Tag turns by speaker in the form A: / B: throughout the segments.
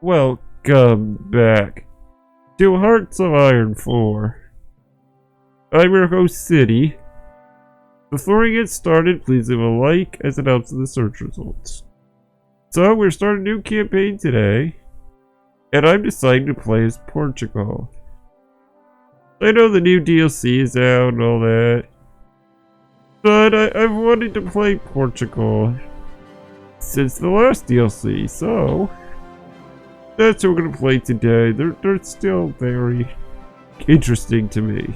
A: Welcome back to Hearts of Iron 4. I'm your host, City. Before we get started, please leave a like as it helps in the search results. So, we're starting a new campaign today, and I'm deciding to play as Portugal. I know the new DLC is out and all that, but I've wanted to play Portugal since the last DLC, so that's what we're going to play today. They're still very interesting to me.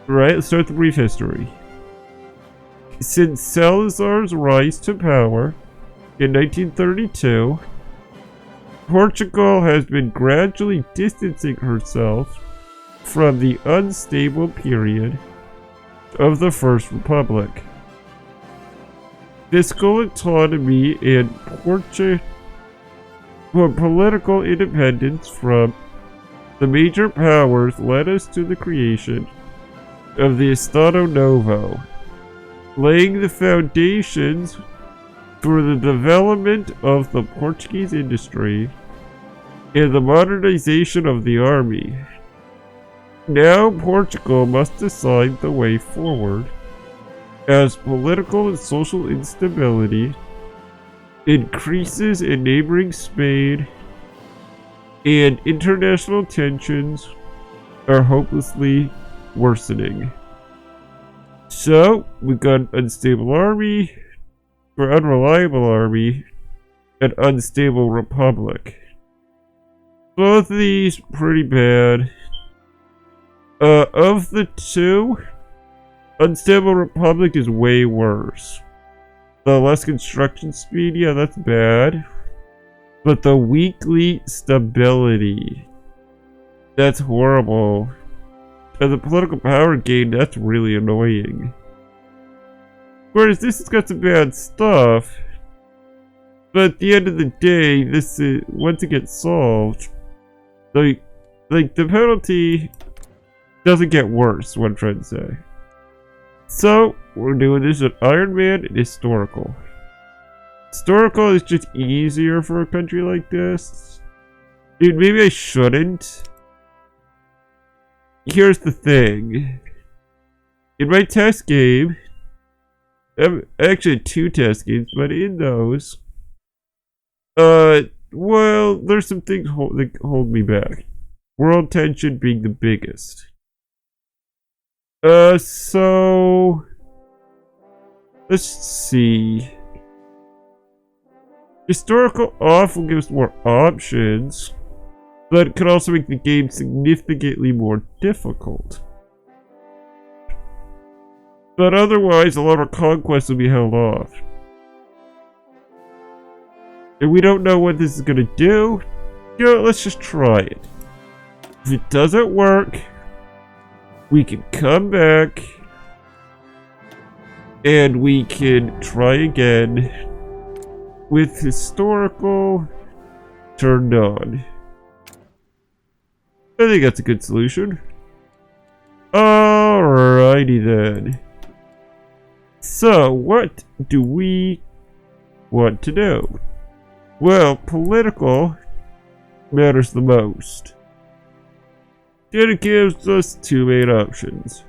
A: Right, let's start the brief history. Since Salazar's rise to power in 1932, Portugal has been gradually distancing herself from the unstable period of the First Republic. Fiscal autonomy and political independence from the major powers led us to the creation of the Estado Novo, laying the foundations for the development of the Portuguese industry and the modernization of the army. Now Portugal must decide the way forward, as political and social instability increases in neighboring Spain, and international tensions are hopelessly worsening. So, we've got an unstable army, or unreliable army, an unstable republic. Both of these pretty bad. Of the two, unstable republic is way worse. The less construction speed, yeah, that's bad. But the weekly stability, that's horrible. And the political power gain, that's really annoying. Whereas this has got some bad stuff. But at the end of the day, this is, once it gets solved, like the penalty doesn't get worse, what I'm trying to say. So, we're doing this with Iron Man and Historical. Historical is just easier for a country like this. Dude, maybe I shouldn't. Here's the thing. In my test game, I actually had 2 test games, but in those, well, there's some things that hold me back. World tension being the biggest. So let's see. Historical often gives more options, but it could also make the game significantly more difficult. But otherwise, a lot of conquests will be held off. And we don't know what this is gonna do. You know, let's just try it. If it doesn't work, we can come back and we can try again with historical turned on. I think that's a good solution. Alrighty then. So, what do we want to do? Well, political matters the most. And it gives us 2 main options.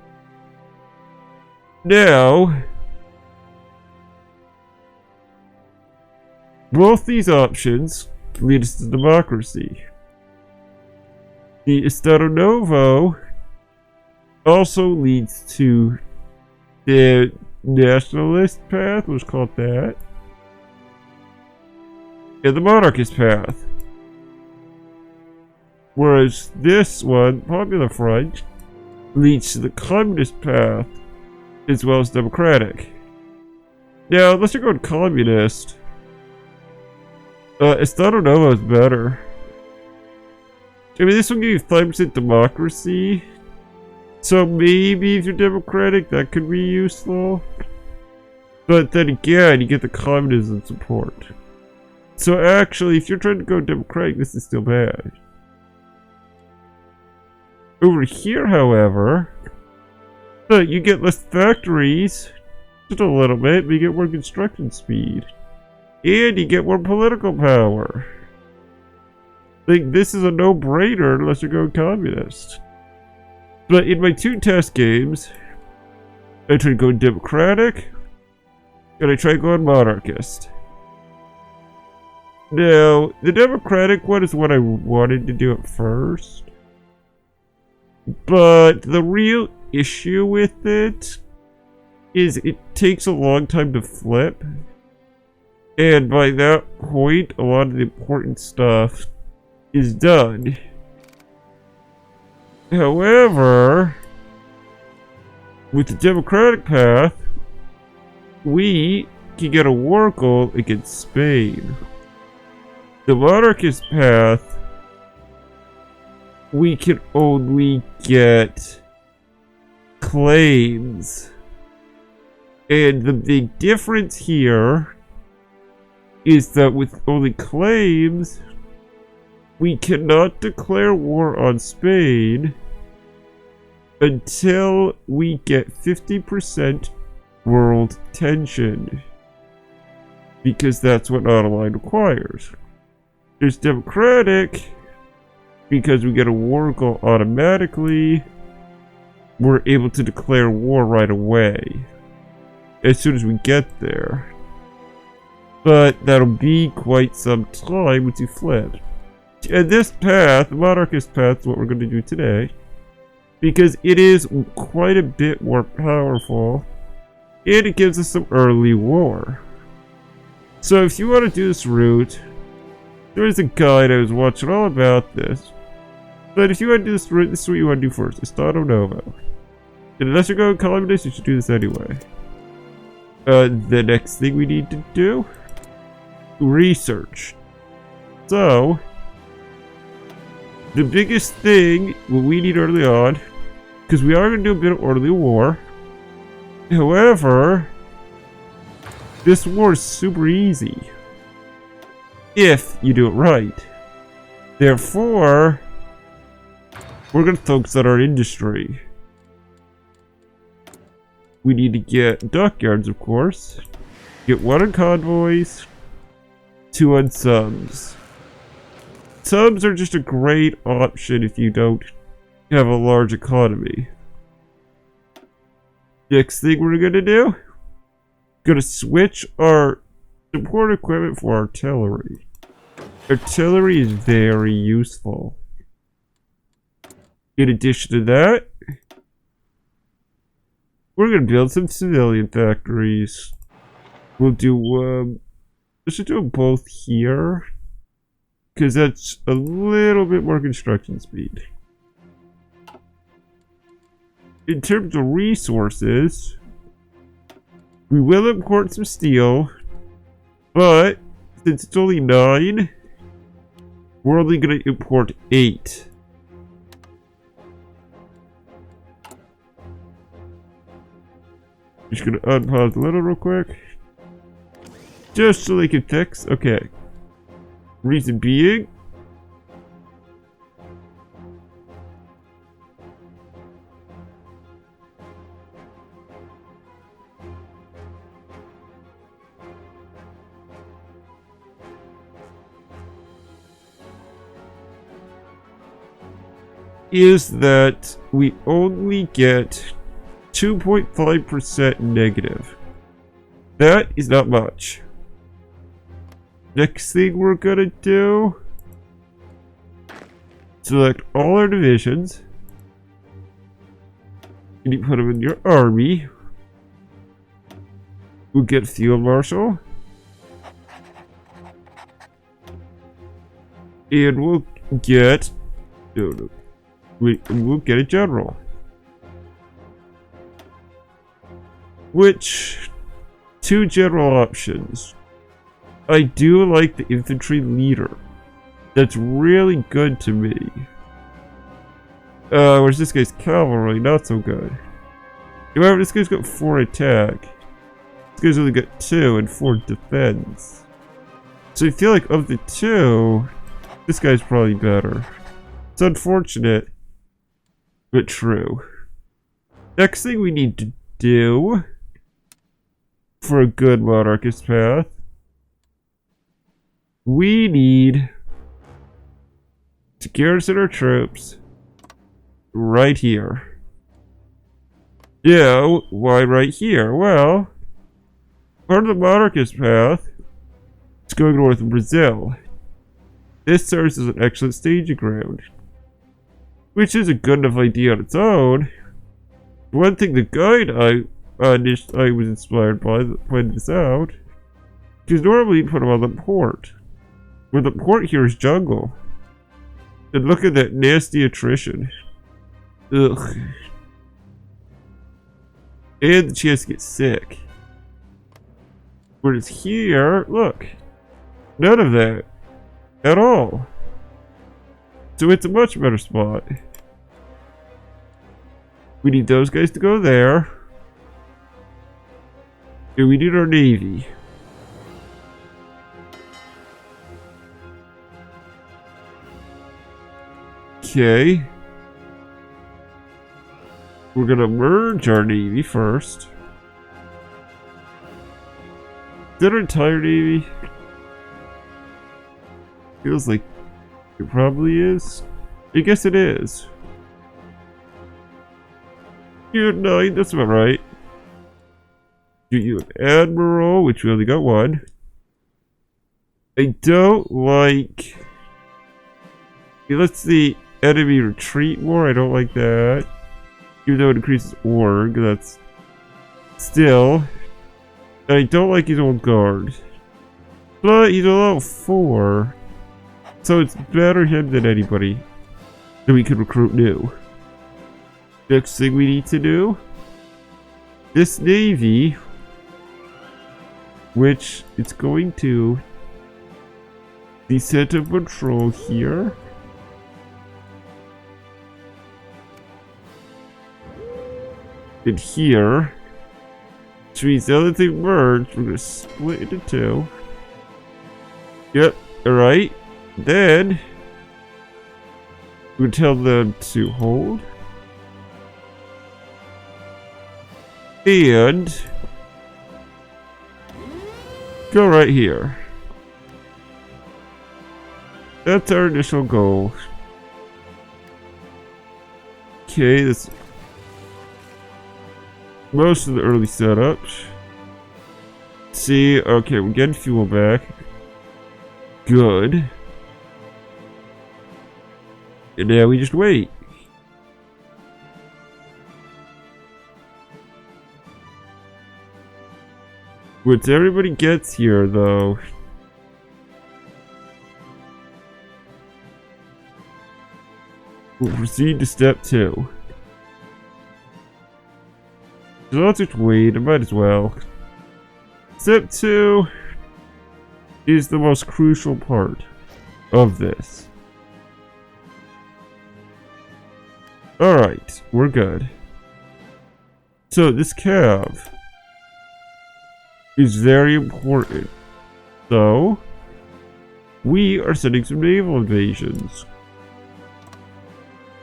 A: Now, both these options lead us to democracy. The Estado Novo also leads to the nationalist path, let's call it that, and the monarchist path. Whereas this one, Popular Front, leads to the communist path as well as democratic. Now, unless you're going communist, Estado Novo is better. I mean, this will give you 5% democracy, so maybe if you're democratic, that could be useful. But then again, you get the communism support. So actually, if you're trying to go democratic, this is still bad. Over here, however, you get less factories, just a little bit, but you get more construction speed. And you get more political power. Like, this is a no-brainer unless you're going communist. But in my 2 test games, I tried going democratic, and I tried going monarchist. Now, the democratic one is what I wanted to do at first. But the real issue with it is it takes a long time to flip. And by that point, a lot of the important stuff is done. However, with the democratic path, we can get a war goal against Spain. The monarchist path, we can only get claims. And the big difference here is that with only claims, we cannot declare war on Spain until we get 50% world tension. Because that's what non-aligned requires. There's democratic, because we get a war goal automatically, we're able to declare war right away. As soon as we get there. But that'll be quite some time once you flip. And this path, the monarchist path, is what we're going to do today. Because it is quite a bit more powerful. And it gives us some early war. So if you want to do this route, there is a guide I was watching all about this. But if you want to do this route, this is what you want to do first. Estado Novo. And unless you're going communist, you should do this anyway. The next thing we need to do, research. So, the biggest thing what we need early on, because we are going to do a bit of early war. However, this war is super easy if you do it right. Therefore, we're going to focus on our industry. We need to get dockyards, of course. Get 1 on convoys, 2 on subs. Subs are just a great option if you don't have a large economy. Next thing we're gonna do, gonna switch our support equipment for artillery. Artillery is very useful. In addition to that, we're gonna build some civilian factories. We'll do, let's just do them both here. Because that's a little bit more construction speed. In terms of resources, we will import some steel. But, since it's only 9, we're only gonna import 8. Just gonna unpause a little real quick. Just so they can fix. Okay. Reason being, is that we only get 2.5% negative. That is not much. Next thing we're gonna do, select all our divisions. And you put them in your army. We'll get field marshal. And we'll get, we'll get a general. Which, 2 general options. I do like the infantry leader. That's really good to me. Whereas this guy's cavalry, not so good. However, this guy's got 4 attack. This guy's only got 2 and 4 defense. So I feel like of the 2, this guy's probably better. It's unfortunate, but true. Next thing we need to do for a good monarchist path, we need To garrison our troops right here. Yeah, why right here? Well, part of the monarchist path is going north of Brazil. This serves as an excellent staging ground, which is a good enough idea on its own. One thing the guide I was inspired by pointed this out, because normally you put them on the port, where the port here is jungle. And look at that nasty attrition. Ugh. And the chance to get sick. Whereas here, look, none of that at all. So it's a much better spot. We need those guys to go there. And we need our navy. Okay. We're gonna merge our navy first. Is that our entire navy? Feels like it probably is. I guess it is. Yeah, no, that's about right. You an admiral, which we only got one. I don't like. It lets the enemy retreat more. I don't like that. Even though it increases org, that's still. I don't like his old guard. But he's a level 4. So it's better him than anybody that we could recruit new. Next thing we need to do. This navy, which it's going to be center of control here. And here, which means the other thing merged, we're going to split into 2. Yep, alright. Then, we're going to tell them to hold. And go right here. That's our initial goal. Okay, that's most of the early setups. See, okay, we're getting fuel back. Good. And now we just wait. Once everybody gets here, though, we'll proceed to step 2. So let's just wait, I might as well. Step 2 is the most crucial part of this. Alright, we're good. So this cav is very important. So we are sending some naval invasions.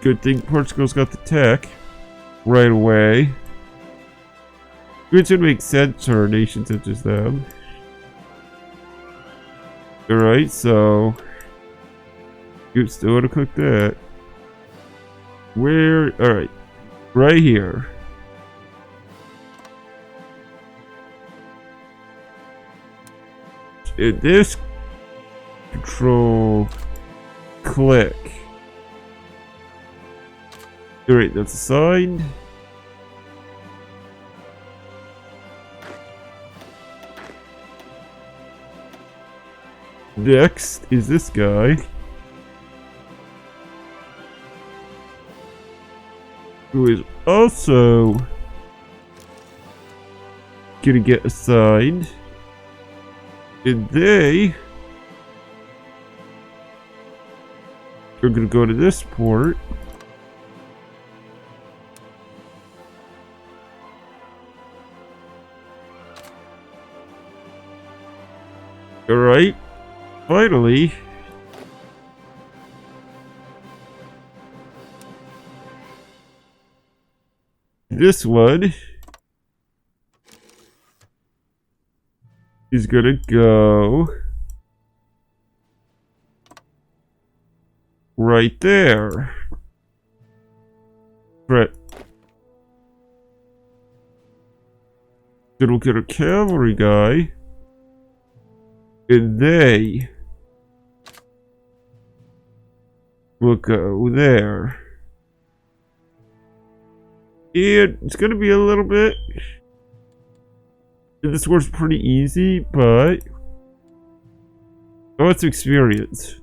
A: Good thing Portugal's got the tech right away. Which would make sense for a nation such as them. Alright, so you still want to cook that. Where? Alright, right here. In this control click. Alright, that's assigned. Next is this guy, who is also gonna get assigned, and they are gonna go to this port. Alright. Finally, this one is gonna go right there. Right. Then we'll get a cavalry guy. And they will go there. And it's gonna be a little bit... This was pretty easy, but... Oh, it's experience.